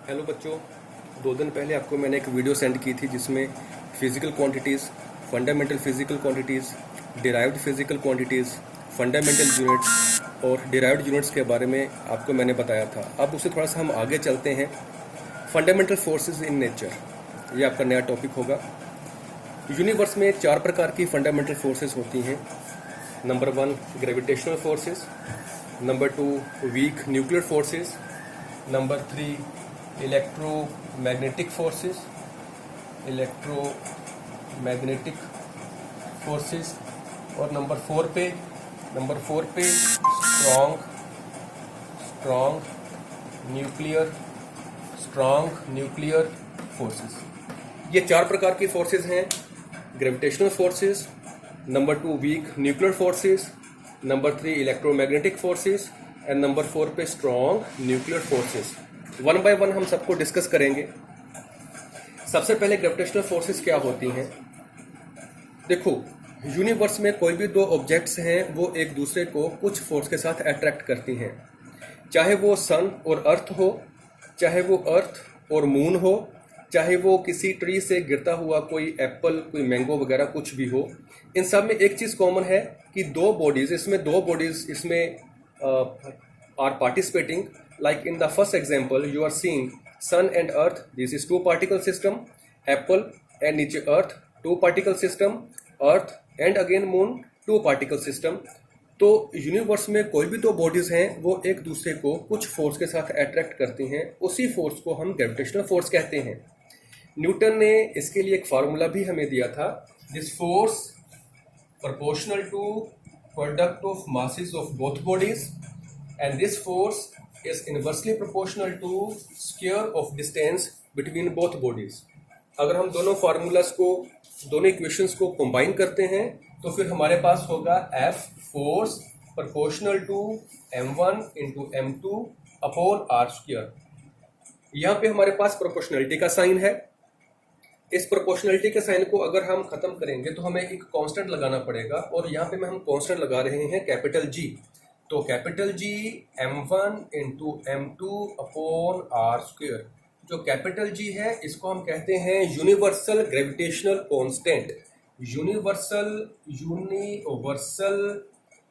Hello बच्चों, 2 दिन पहले आपको मैंने एक वीडियो सेंड की थी जिसमें physical quantities, fundamental physical quantities, derived physical quantities, fundamental units और डिराइव्ड यूनिट्स के बारे में आपको मैंने बताया था। अब उससे थोड़ा सा हम आगे चलते हैं। फंडामेंटल फोर्सेस इन नेचर, ये आपका नया टॉपिक होगा। यूनिवर्स में 4 प्रकार की फंडामेंटल फोर्सेस होती हैं। Number 1 gravitational forces, number 2 weak nuclear forces, number 3 electromagnetic forces और नंबर 4 पे स्ट्रॉन्ग न्यूक्लियर फोर्सेस। ये 4 प्रकार की फोर्सेस हैं। Gravitational forces, number 2 weak nuclear forces, number 3 electromagnetic forces and number 4 पे स्ट्रॉन्ग न्यूक्लियर फोर्सेस। 1 बाय 1 हम सबको डिस्कस करेंगे। सबसे पहले ग्रेविटेशनल फोर्सेस क्या होती हैं। देखो, यूनिवर्स में कोई भी 2 ऑब्जेक्ट्स हैं वो एक दूसरे को कुछ फोर्स के साथ अट्रैक्ट करती हैं। चाहे वो सन और अर्थ हो, चाहे वो अर्थ और मून हो, चाहे वो किसी ट्री से गिरता हुआ कोई एप्पल, कोई मैंगो वगैरह कुछ भी हो। इन सब में एक चीज़ कॉमन है कि दो बॉडीज इसमें are participating. Like in the first example, you are seeing sun and earth. This is 2 particle system. Apple and नीचे earth 2 particle system. Earth and again moon 2 particle system. तो यूनिवर्स में कोई भी 2 bodies हैं वो एक दूसरे को कुछ फोर्स के साथ अट्रैक्ट करती हैं। उसी फोर्स को हम ग्रेविटेशनल फोर्स कहते हैं। न्यूटन ने इसके लिए एक फार्मूला भी हमें दिया था। This force proportional to product of masses of both bodies and this force is inversely proportional to square of distance between both bodies। अगर हम दोनों फार्मूलाज को, दोनों इक्वेशंस को कंबाइन करते हैं तो फिर हमारे पास होगा F force proportional to m1 into m2 upon r square. यहाँ पे हमारे पास प्रोपोर्शनलिटी का साइन है। इस प्रोपोर्शनलिटी के साइन को अगर हम खत्म करेंगे तो हमें एक कांस्टेंट लगाना पड़ेगा और यहाँ पे हम कांस्टेंट लगा रहे हैं कैपिटल G। तो capital G m1 into m2 upon r square. जो कैपिटल G है इसको हम कहते हैं universal gravitational constant. Universal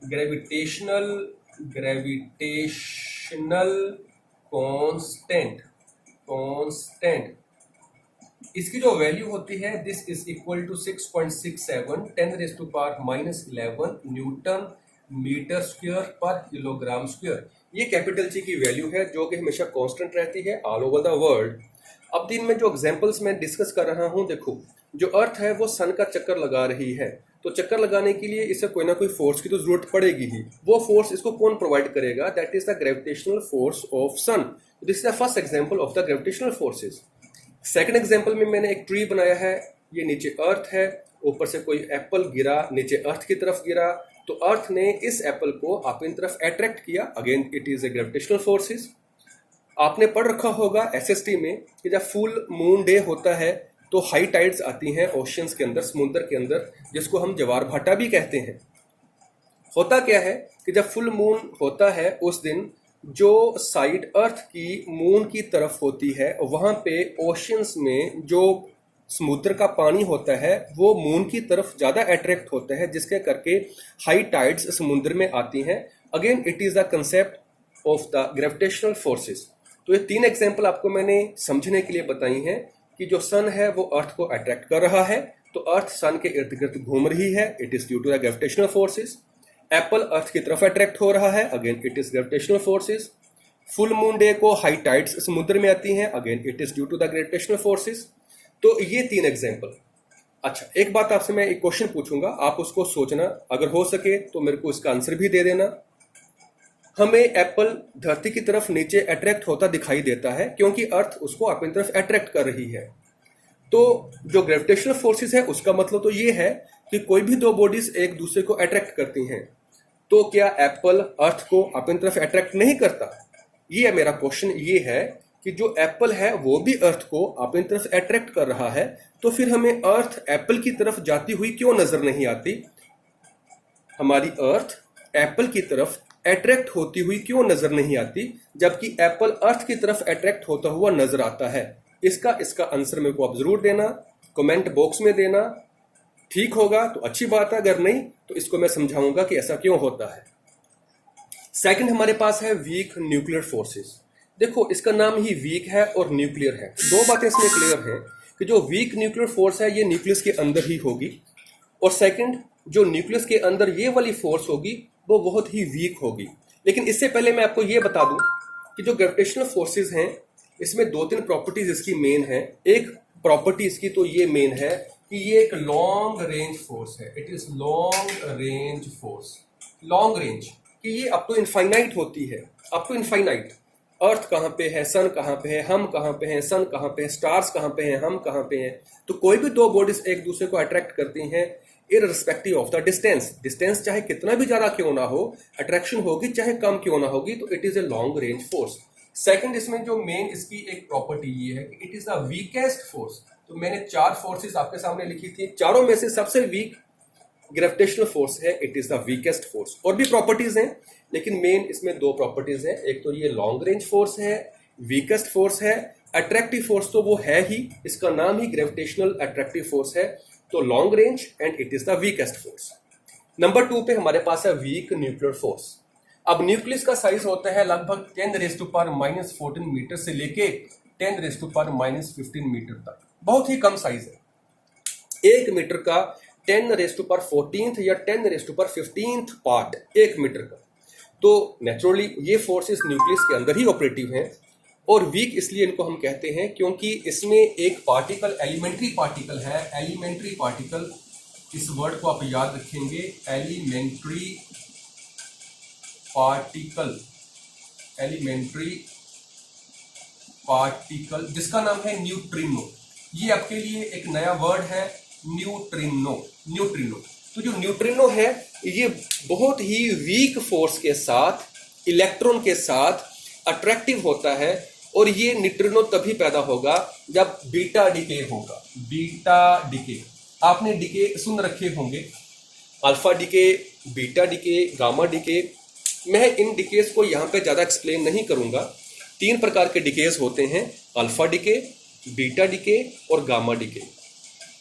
gravitational constant. इसकी जो वैल्यू होती है this is equal to 6.67 10⁻⁻11 newton metre square पर किलोग्राम स्क्वायर। ये कैपिटल जी की वैल्यू है जो कि हमेशा कांस्टेंट रहती है ऑल ओवर द वर्ल्ड। अब दिन में जो एग्जांपल्स मैं डिस्कस कर रहा हूं, देखो जो अर्थ है वो सन का चक्कर लगा रही है। तो चक्कर लगाने के लिए इसे कोई ना कोई फोर्स की तो जरूरत पड़ेगी ही। वो फोर्स इसको कौन प्रोवाइड करेगा? That is the gravitational force of sun. This is the first example of the gravitational forces. Second example में मैंने एक ट्री बनाया है। ये नीचे अर्थ है, ऊपर से कोई एप्पल गिरा, नीचे अर्थ की तरफ गिरा, तो अर्थ ने इस एप्पल को अपनी तरफ अट्रैक्ट किया। Again it is a gravitational forces. आपने पढ़ रखा होगा एसएसटी में कि जब फुल मून डे होता है तो हाई टाइड्स आती हैं ओशियंस के अंदर, समुद्र के अंदर, जिसको हम ज्वार भाटा भी कहते हैं। होता क्या है कि जब फुल मून होता है उस दिन जो साइड अर्थ की मून की तरफ होती है वहां पे ओशियंस में जो समुद्र का पानी होता है वो मून की तरफ ज्यादा अट्रैक्ट होता है, जिसके करके हाई टाइड्स समुद्र में आती हैं। Again it is the concept of the gravitational forces. तो ये 3 एग्जांपल आपको मैंने समझने के लिए बताई हैं कि जो सन है वो अर्थ को अट्रैक्ट कर रहा है, तो अर्थ सन के इर्द गिर्द घूम रही है, it is due to the gravitational forces. Apple earth की तरफ अट्रैक्ट हो रहा है, again it is gravitational forces. Full moon day को हाई टाइड्स समुद्र में आती हैं, again it is due to the gravitational forces. तो ये 3 एग्जांपल। अच्छा, एक बात आपसे मैं एक क्वेश्चन पूछूंगा, आप उसको सोचना, अगर हो सके तो मेरे को इसका आंसर भी दे देना। हमें एप्पल धरती की तरफ नीचे अट्रैक्ट होता दिखाई देता है क्योंकि अर्थ उसको अपनी तरफ अट्रैक्ट कर रही है। तो जो ग्रेविटेशनल फोर्सेस है उसका मतलब तो ये है कि कोई भी 2 बॉडीज एक दूसरे को अट्रैक्ट करती हैं। तो क्या एप्पल अर्थ को अपनी तरफ अट्रैक्ट नहीं करता? ये मेरा क्वेश्चन ये है कि जो एप्पल है वो भी अर्थ को अपनी तरफ अट्रैक्ट कर रहा है, तो फिर हमें अर्थ एप्पल की तरफ जाती हुई क्यों नजर नहीं आती? हमारी अर्थ एप्पल की तरफ अट्रैक्ट होती हुई क्यों नजर नहीं आती, जबकि एप्पल अर्थ की तरफ अट्रैक्ट होता हुआ नजर आता है? इसका आंसर मेरे को आप जरूर देना, कमेंट बॉक्स में देना। ठीक होगा तो अच्छी बात है, अगर नहीं तो इसको मैं समझाऊंगा कि ऐसा क्यों होता है। सेकंड हमारे पास है वीक न्यूक्लियर फोर्सेस। देखो इसका नाम ही वीक है और न्यूक्लियर है, दो बातें इसमें क्लियर हैं कि जो वीक न्यूक्लियर फोर्स है ये न्यूक्लियस के अंदर ही होगी, और सेकंड जो न्यूक्लियस के अंदर ये वाली फोर्स होगी वो बहुत ही वीक होगी। लेकिन इससे पहले मैं आपको ये बता दूं कि जो ग्रेविटेशनल फोर्सेस हैं इसमें दो तीन प्रॉपर्टीज इसकी मेन है। एक प्रॉपर्टी इसकी तो ये मेन है कि ये एक लॉन्ग रेंज फोर्स है, it is long range force. Long range कि ये अप टू इनफाइनाइट होती है, अप टू इनफाइनाइट। अर्थ कहाँ पे है, सन कहाँ पे है, हम कहाँ पे हैं, सन कहाँ पे है, स्टार्स कहाँ पे हैं, हम कहाँ पे हैं। तो कोई भी दो बॉडीज एक दूसरे को अट्रैक्ट करती हैं irrespective of the distance. Distance चाहे कितना भी ज्यादा क्यों ना हो, अट्रैक्शन होगी चाहे कम क्यों ना होगी, तो it is a long range force. Second इसमें जो मेन इसकी एक प्रॉपर्टी ये है कि it is the weakest force. तो मैंने चार फोर्सेस आपके सामने लिखी थी, चारों में से सबसे वीक ग्रेविटेशनल फोर्स है, it is the weakest force. और भी प्रॉपर्टीज हैं लेकिन मेन इसमें दो प्रॉपर्टीज हैं, एक तो ये लॉन्ग रेंज फोर्स है, वीकेस्ट फोर्स है। अट्रैक्टिव फोर्स तो वो है ही, इसका नाम ही ग्रेविटेशनल अट्रैक्टिव फोर्स है। तो long range and it is the weakest force. Number 2 पे हमारे पास है वीक न्यूक्लियर फोर्स। अब न्यूक्लियस का साइज होता है लगभग 10⁻⁻14 मीटर से लेके 10⁻⁻15 मीटर तक, बहुत ही कम साइज है। 1 मीटर का 10⁻14 या 10⁻15 पार्ट 1 मीटर का। तो नेचुरली ये फोर्सेस न्यूक्लियस के अंदर ही ऑपरेटिव हैं, और वीक इसलिए इनको हम कहते हैं क्योंकि इसमें एक पार्टिकल एलिमेंट्री पार्टिकल है। एलिमेंट्री पार्टिकल, इस वर्ड को आप याद रखेंगे, एलिमेंट्री पार्टिकल। एलिमेंट्री पार्टिकल जिसका नाम है न्यूट्रिनो। ये आपके लिए एक नया वर्ड है, न्यूट्रिनो। न्यूट्रिनो, तो जो न्यूट्रिनो है ये बहुत ही वीक फोर्स के साथ, इलेक्ट्रॉन के साथ अट्रैक्टिव होता है, और ये न्यूट्रिनो तभी पैदा होगा जब बीटा डिके होगा। बीटा डिके, आपने डिके सुन रखे होंगे, alpha decay, beta decay, gamma decay. मैं इन डिकेस को यहाँ पे ज़्यादा एक्सप्लेन नहीं करूँगा। 3 प्रकार के डिकेस होते हैं, अल्फा डिके, बीटा डिके और गामा डिके।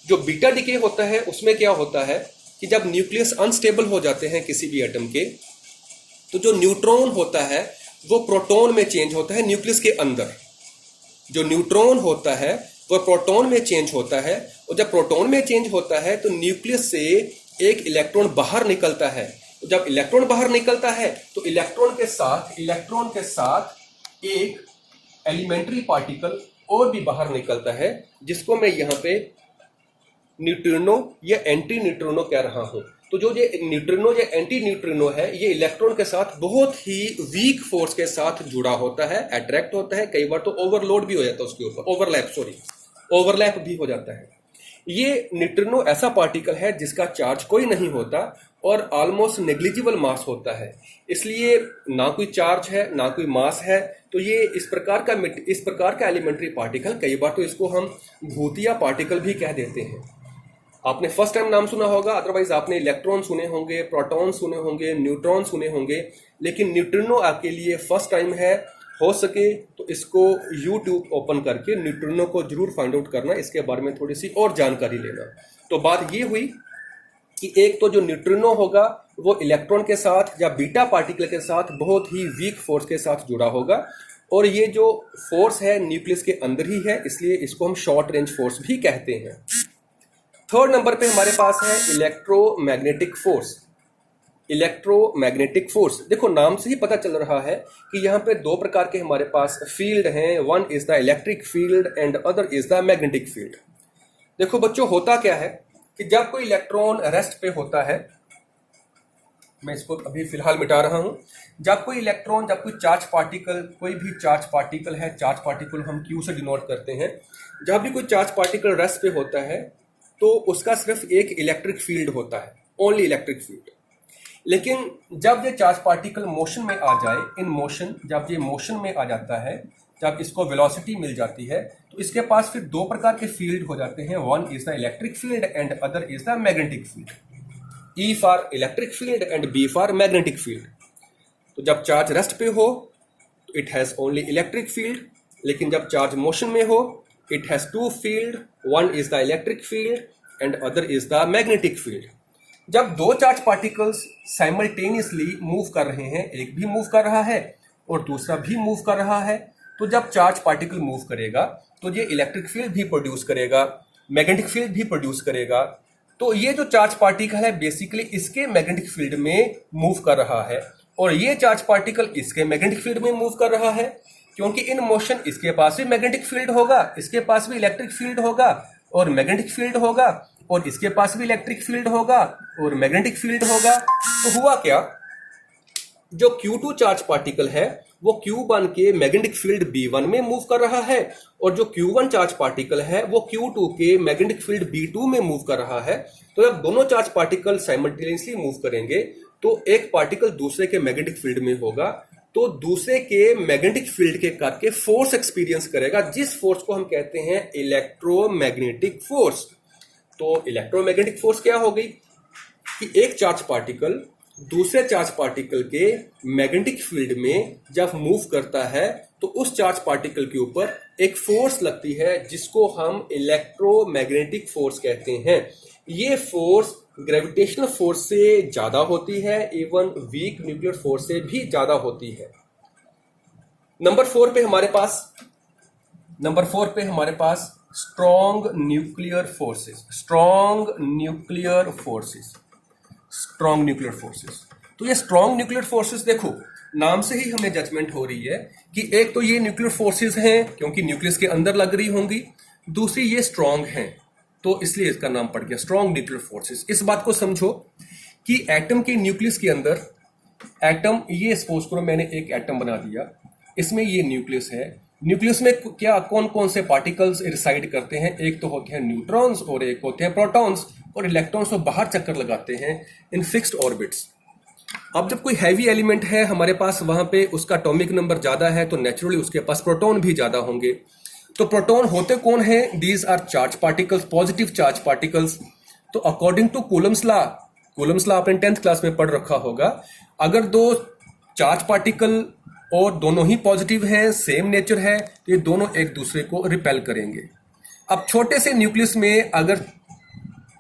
जो बीटा डिके होता है उसमें क्या होता है कि जब न्यूक्लियस अनस्टेबल हो जाते हैं किसी भी एटम के, तो जो न्यूट्रॉन होता है वो प्रोटॉन में चेंज होता है न्यूक्लियस के अंदर। जो न्यूट्रॉन होता है वो प्रोटॉन में चेंज होता है, और जब प्रोटॉन में चेंज होता है तो न्यूक्लियस से एक इलेक्ट्रॉन बाहर निकलता है। तो जब इलेक्ट्रॉन बाहर निकलता है तो इलेक्ट्रॉन के साथ एक एलिमेंट्री पार्टिकल और भी बाहर निकलता है, जिसको मैं यहाँ पे न्यूट्रिनो या एंटी न्यूट्रिनो कह रहा हूं। तो जो ये न्यूट्रिनो या एंटी न्यूट्रिनो है ये इलेक्ट्रॉन के साथ बहुत ही वीक फोर्स के साथ जुड़ा होता है, अट्रैक्ट होता है, कई बार तो ओवरलोड भी हो जाता है उसके ऊपर, ओवरलैप भी हो जाता है। ये न्यूट्रिनो ऐसा पार्टिकल है जिसका चार्ज कोई नहीं होता और ऑलमोस्ट नेग्लिजिबल मास होता है, इसलिए ना कोई चार्ज है ना कोई मास है। तो ये इस प्रकार का एलिमेंट्री पार्टिकल, कई बार तो इसको हम भूतिया पार्टिकल भी कह देते हैं। आपने फर्स्ट टाइम नाम सुना होगा, अदरवाइज आपने इलेक्ट्रॉन सुने होंगे, प्रोटॉन सुने होंगे, न्यूट्रॉन सुने होंगे, लेकिन न्यूट्रिनो आपके लिए फर्स्ट टाइम है। हो सके तो इसको यूट्यूब ओपन करके न्यूट्रिनो को जरूर फाइंड आउट करना, इसके बारे में थोड़ी सी और जानकारी लेना। तो बात ये हुई कि एक तो जो न्यूट्रिनो होगा वो इलेक्ट्रॉन के साथ या बीटा पार्टिकल के साथ बहुत ही वीक फोर्स के साथ जुड़ा होगा, और ये जो फोर्स है न्यूक्लियस के अंदर ही है, इसलिए इसको हम शॉर्ट रेंज फोर्स भी कहते हैं। थर्ड नंबर पे हमारे पास है इलेक्ट्रोमैग्नेटिक फोर्स। इलेक्ट्रोमैग्नेटिक फोर्स, देखो नाम से ही पता चल रहा है कि यहाँ पे 2 प्रकार के हमारे पास फील्ड हैं, one is the electric field and other is the magnetic field. देखो बच्चों, होता क्या है कि जब कोई इलेक्ट्रॉन रेस्ट पे होता है, मैं इसको अभी फिलहाल मिटा रहा हूं, जब कोई चार्ज पार्टिकल, कोई भी चार्ज पार्टिकल है, चार्ज पार्टिकल हम क्यू से डिनोट करते हैं, जब भी कोई चार्ज पार्टिकल रेस्ट पे होता है तो उसका सिर्फ एक इलेक्ट्रिक फील्ड होता है, ओनली इलेक्ट्रिक फील्ड। लेकिन जब ये चार्ज पार्टिकल मोशन में आ जाए, इन मोशन, जब ये मोशन में आ जाता है, जब इसको वेलोसिटी मिल जाती है, तो इसके पास फिर 2 प्रकार के फील्ड हो जाते हैं, one is the electric field and other is the magnetic field. E for electric field and B for magnetic field. तो जब चार्ज रेस्ट पे हो तो it has only electric field, लेकिन जब चार्ज मोशन में हो it has two field, one is the electric field and other is the magnetic field. जब दो चार्ज पार्टिकल्स साइमल्टेनियसली मूव कर रहे हैं, एक भी मूव कर रहा है और दूसरा भी मूव कर रहा है, तो जब चार्ज पार्टिकल मूव करेगा तो ये इलेक्ट्रिक फील्ड भी प्रोड्यूस करेगा, मैग्नेटिक फील्ड भी प्रोड्यूस करेगा। तो ये जो चार्ज पार्टिकल है बेसिकली इसके मैग्नेटिक फील्ड में मूव कर रहा है और ये चार्ज पार्टिकल इसके मैग्नेटिक फील्ड में मूव कर रहा है, क्योंकि इन मोशन इसके पास भी मैग्नेटिक फील्ड होगा, इसके पास भी इलेक्ट्रिक फील्ड होगा और मैग्नेटिक फील्ड होगा, और इसके पास भी इलेक्ट्रिक फील्ड होगा और मैग्नेटिक फील्ड होगा। तो हुआ क्या, जो Q2 चार्ज पार्टिकल है वो Q1 के मैग्नेटिक फील्ड B1 में मूव कर रहा है और जो Q1 चार्ज पार्टिकल है वो Q2 के मैग्नेटिक फील्ड B2 में मूव कर रहा है। तो जब दोनों चार्ज पार्टिकल साइमल्टेनियसली मूव करेंगे तो एक पार्टिकल दूसरे के मैग्नेटिक फील्ड में होगा, तो दूसरे के मैग्नेटिक फील्ड के करके फोर्स एक्सपीरियंस करेगा, जिस फोर्स को हम कहते हैं इलेक्ट्रोमैग्नेटिक फोर्स। तो इलेक्ट्रोमैग्नेटिक फोर्स क्या हो गई कि एक चार्ज पार्टिकल दूसरे चार्ज पार्टिकल के मैग्नेटिक फील्ड में जब मूव करता है तो उस चार्ज पार्टिकल के ऊपर एक फोर्स लगती है जिसको हम इलेक्ट्रोमैग्नेटिक फोर्स कहते हैं। ये फोर्स ग्रेविटेशनल फोर्स से ज्यादा होती है, इवन वीक न्यूक्लियर फोर्स से भी ज्यादा होती है। नंबर 4 पे हमारे पास स्ट्रॉन्ग न्यूक्लियर फोर्सेस। तो ये स्ट्रॉन्ग न्यूक्लियर फोर्सेस, देखो नाम से ही हमें जजमेंट हो रही है कि एक तो ये न्यूक्लियर फोर्सेस हैं क्योंकि न्यूक्लियस के अंदर लग रही होंगी, दूसरी ये स्ट्रॉन्ग हैं तो इसलिए इसका नाम पड़ गया स्ट्रॉन्ग न्यूक्लियर फोर्सेस। इस बात को समझो कि एटम के न्यूक्लियस के अंदर, एटम, ये सपोज करो मैंने एक एटम बना दिया, इसमें ये न्यूक्लियस है, न्यूक्लियस में क्या कौन कौन से पार्टिकल्स रिसाइड करते हैं, एक तो होते हैं न्यूट्रॉन्स और एक होते हैं प्रोटॉन्स, और इलेक्ट्रॉन्स तो बाहर चक्कर लगाते हैं इन फिक्स्ड ऑर्बिट्स। अब जब कोई हैवी एलिमेंट है हमारे पास, वहां पे उसका एटॉमिक नंबर ज्यादा है तो नेचुरली उसके पास प्रोटॉन भी ज्यादा होंगे। तो प्रोटॉन होते कौन हैं? These are charge particles, positive charge particles. तो अकॉर्डिंग टू कूलम्स लॉ आपने 10th क्लास में पढ़ रखा होगा, अगर दो चार्ज पार्टिकल और दोनों ही पॉजिटिव हैं, सेम नेचर है, तो ये दोनों एक दूसरे को रिपेल करेंगे। अब छोटे से न्यूक्लियस में अगर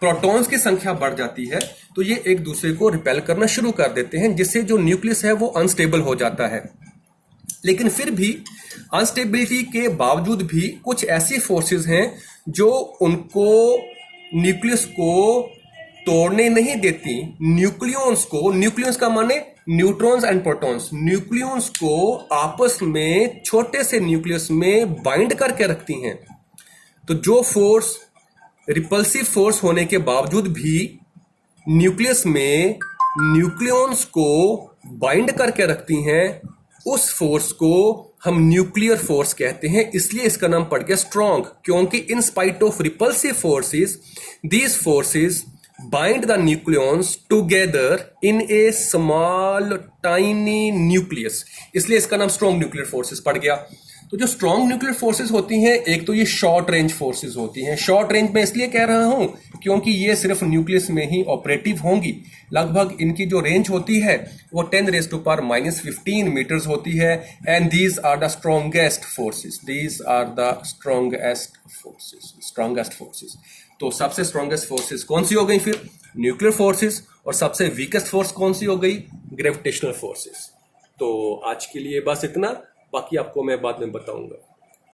प्रोटॉन्स की संख्या बढ़ जाती है तो ये एक दूसरे को रिपेल करना शुरू कर देते हैं, जिससे जो न्यूक्लियस है वो अनस्टेबल हो जाता है। लेकिन फिर भी अनस्टेबिलिटी के बावजूद भी कुछ ऐसी फोर्सेस हैं जो उनको न्यूक्लियस को तोड़ने नहीं देती। न्यूक्लियंस का माने न्यूट्रॉन्स एंड प्रोटॉन्स, न्यूक्लियंस को आपस में छोटे से न्यूक्लियस में बाइंड करके रखती हैं। तो जो फोर्स रिपल्सिव फोर्स होने के बावजूद भी न्यूक्लियस में न्यूक्लियंस को बाइंड करके रखती हैं, उस फोर्स को हम न्यूक्लियर फोर्स कहते हैं। इसलिए इसका नाम पड़ गया स्ट्रॉन्ग, क्योंकि in spite of repulsive forces these forces bind the nucleons together in a small tiny nucleus, इसलिए इसका नाम स्ट्रॉन्ग न्यूक्लियर फोर्सेस पड़ गया। तो जो स्ट्रॉन्ग न्यूक्लियर फोर्सेस होती हैं, एक तो ये शॉर्ट रेंज फोर्सेस होती हैं। शॉर्ट रेंज में इसलिए कह रहा हूं क्योंकि ये सिर्फ न्यूक्लियस में ही ऑपरेटिव होंगी। लगभग इनकी जो रेंज होती है वो 10⁻⁻15 मीटर्स होती है। And these are the strongest forces. तो सबसे स्ट्रॉन्गेस्ट फोर्सेस कौन सी हो गई फिर? Nuclear forces. और सबसे वीकेस्ट फोर्स कौन सी हो गई? Gravitational forces. तो आज के लिए बस इतना, बाकी आपको मैं बाद में बताऊंगा।